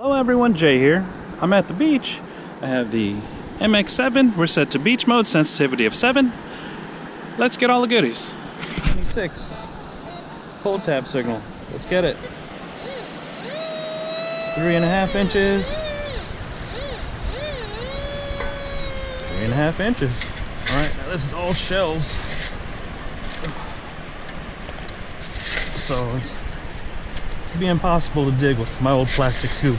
Hello everyone, Jay here. I'm at the beach. I have the MX7. We're set to beach mode, sensitivity of 7. Let's get all the goodies. 26. Cold tap signal. Let's get it. 3.5 inches. 3.5 inches. Alright, now this is all shells. So it's be impossible to dig with my old plastic scoop.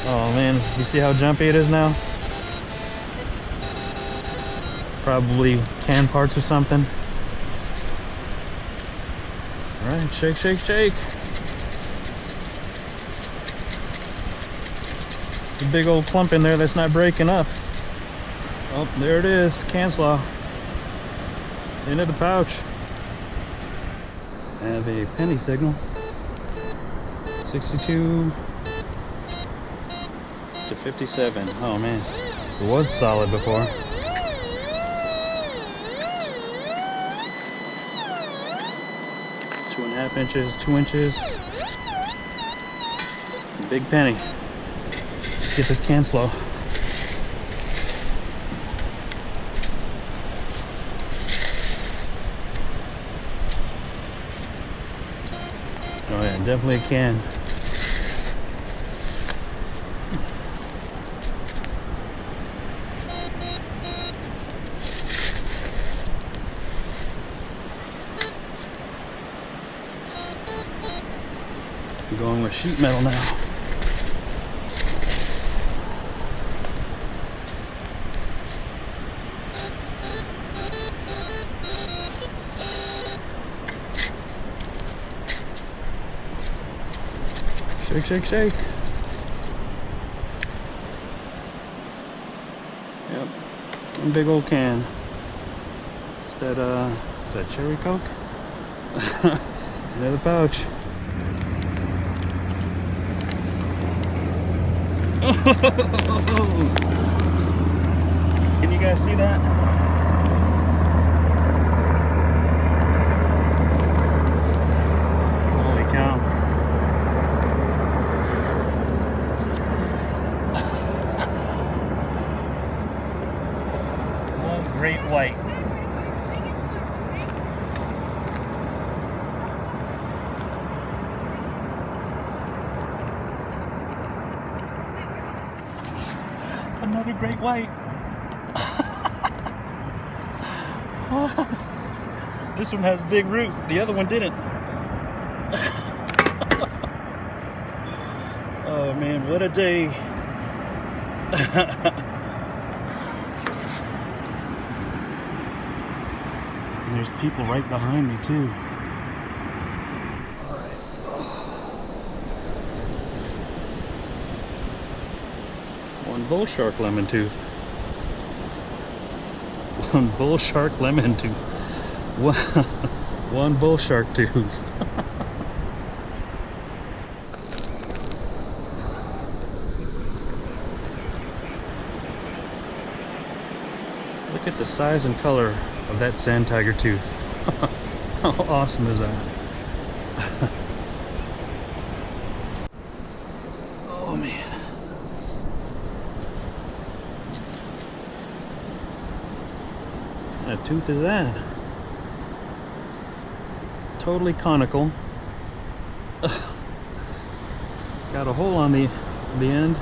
Oh man, you see how jumpy it is now? Probably can parts or something. Alright, shake, shake, shake. There's a big old clump in there that's not breaking up. Oh, there it is, cancel off. Into the pouch. I have a penny signal. 62 to 57. Oh man, it was solid before. Two and a half inches, 2 inches. Big penny. Let's get this can slow. Oh yeah, definitely a can. I'm going with sheet metal now. Shake, shake, shake. Yep, one big old can. Is that cherry Coke? Another pouch. Can you guys see that? Holy cow. Great white. Another great white. This one has big root. The other one didn't. Oh man, what a day. And there's people right behind me too. All right. One bull shark lemon tooth. One bull shark lemon tooth. One bull shark tooth. Look at the size and color of that sand tiger tooth. How awesome is that? Oh man. What kind of tooth is that? Totally conical. It's got a hole on the end.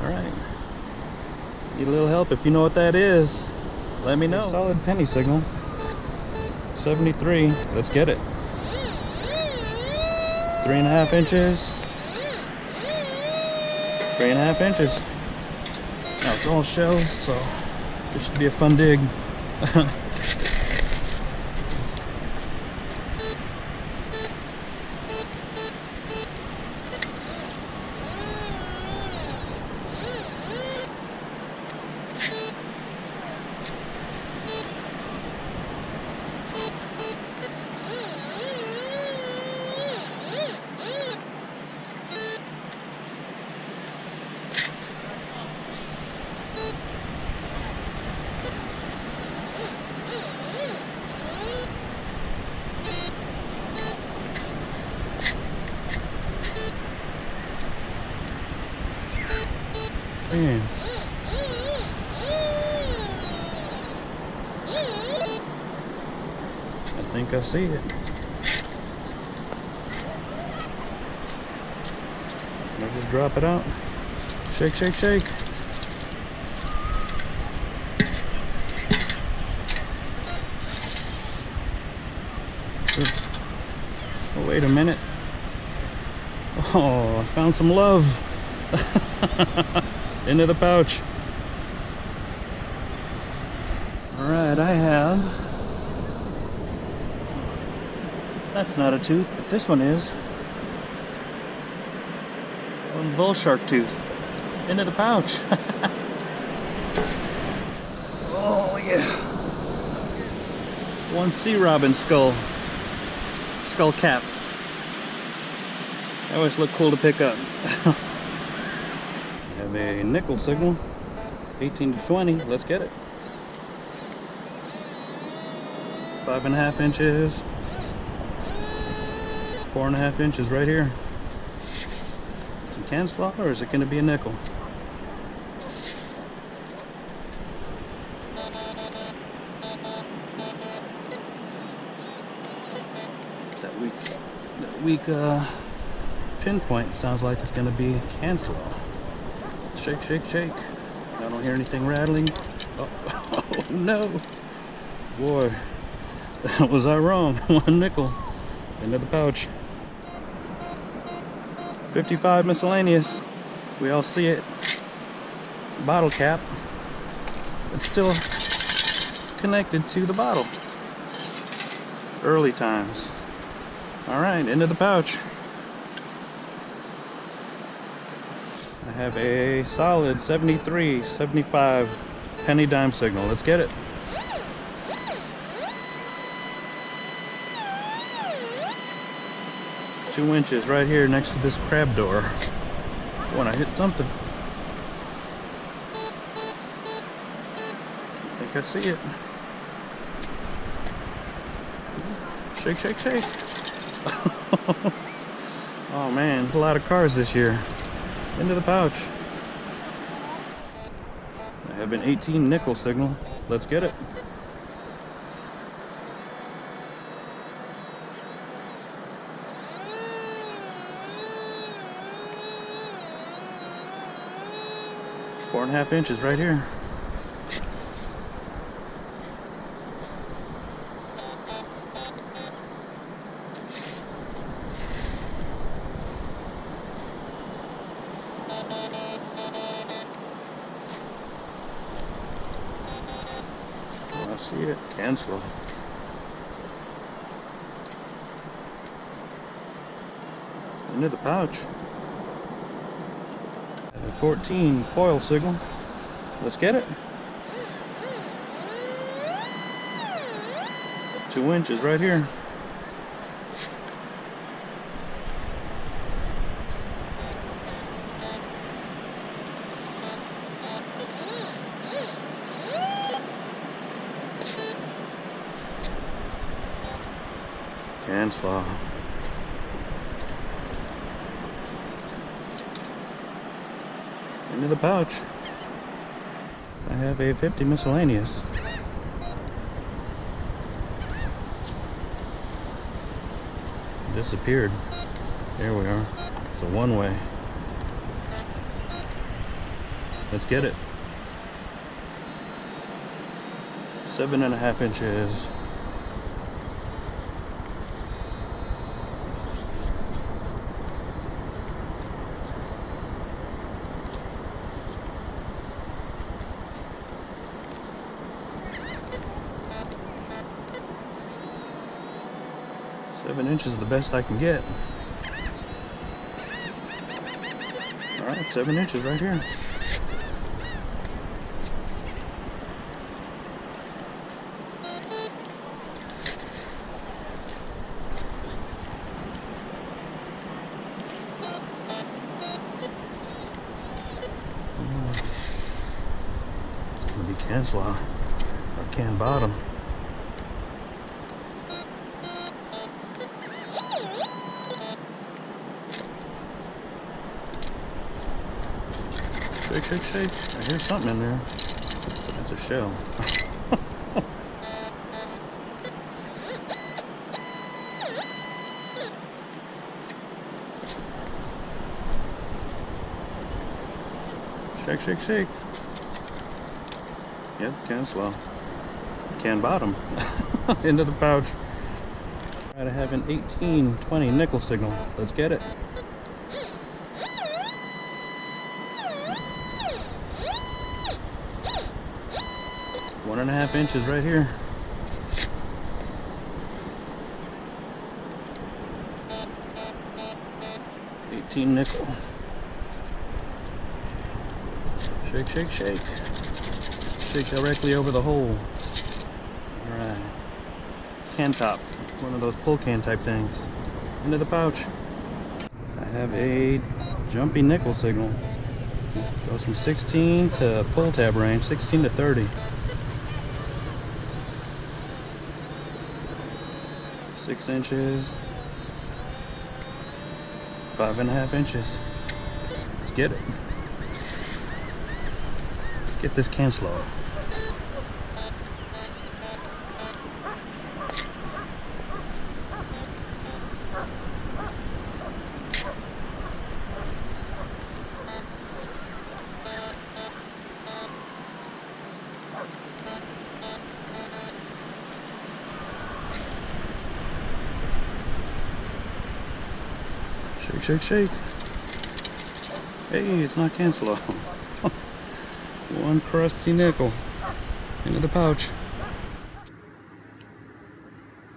Alright. Need a little help. If you know what that is, let me know. Solid penny signal. 73. Let's get it. 3.5 inches. 3.5 inches. Now it's all shells, so this should be a fun dig. man. I think I see it. I'll just drop it out. Shake, shake, shake. Oh, wait a minute. Oh, I found some love. Into the pouch. Alright, I have... That's not a tooth, but this one is. One bull shark tooth. Into the pouch. Oh yeah. One sea robin skull cap. They always look cool to pick up. Have a nickel signal, 18 to 20. Let's get it. 5.5 inches. 4.5 inches right here. Some can slaw, or is it going to be a nickel? That weak pinpoint sounds like it's going to be can slaw. Shake, shake, shake. I don't hear anything rattling. Oh, oh no. Boy, was I wrong. One nickel into the pouch. 55 miscellaneous. We all see it. Bottle cap. It's still connected to the bottle. Early times. Alright, into the pouch. I have a solid 73, 75 penny dime signal. Let's get it. Two inches right here next to this crab door. When I hit something. I think I see it. Shake, shake, shake. Oh man, there's a lot of cars this year. Into the pouch. I have an 18 nickel signal. Let's get it. Four and a half inches right here. I see it. Cancel. Into the pouch. And a 14 foil signal. Let's get it. 2 inches right here. Can slaw. Into the pouch. I have a 50 miscellaneous. Disappeared. There we are. It's a one-way. Let's get it. 7.5 inches. Seven inches is the best I can get. Alright, 7 inches right here. It's going to be can slaw or can bottom. Shake, shake, shake. I hear something in there. That's a shell. Shake, shake, shake. Yep, can swell. Can bottom. Into the pouch. Try to have an 18-20 nickel signal. Let's get it. 1.5 inches right here. $18 nickel. Shake, shake, shake. Shake directly over the hole. Alright. Can top. One of those pull can type things. Into the pouch. I have a jumpy nickel signal. Goes from 16 to pull tab range, 16 to 30. 6 inches. 5.5 inches. Let's get it. Let's get this can slow. Shake, shake, shake. Hey, it's not cancel off. One crusty nickel into the pouch.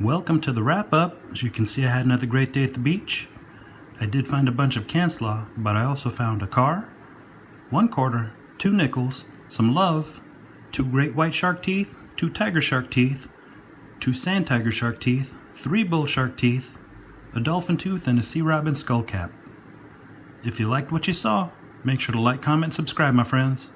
Welcome to the wrap up. As you can see, I had another great day at the beach. I did find a bunch of canslaw, but I also found a car, 1 quarter, 2 nickels, some love, 2 great white shark teeth, 2 tiger shark teeth, 2 sand tiger shark teeth, 3 bull shark teeth, a dolphin tooth, and a sea robin skull cap. If you liked what you saw, make sure to like, comment, subscribe, my friends.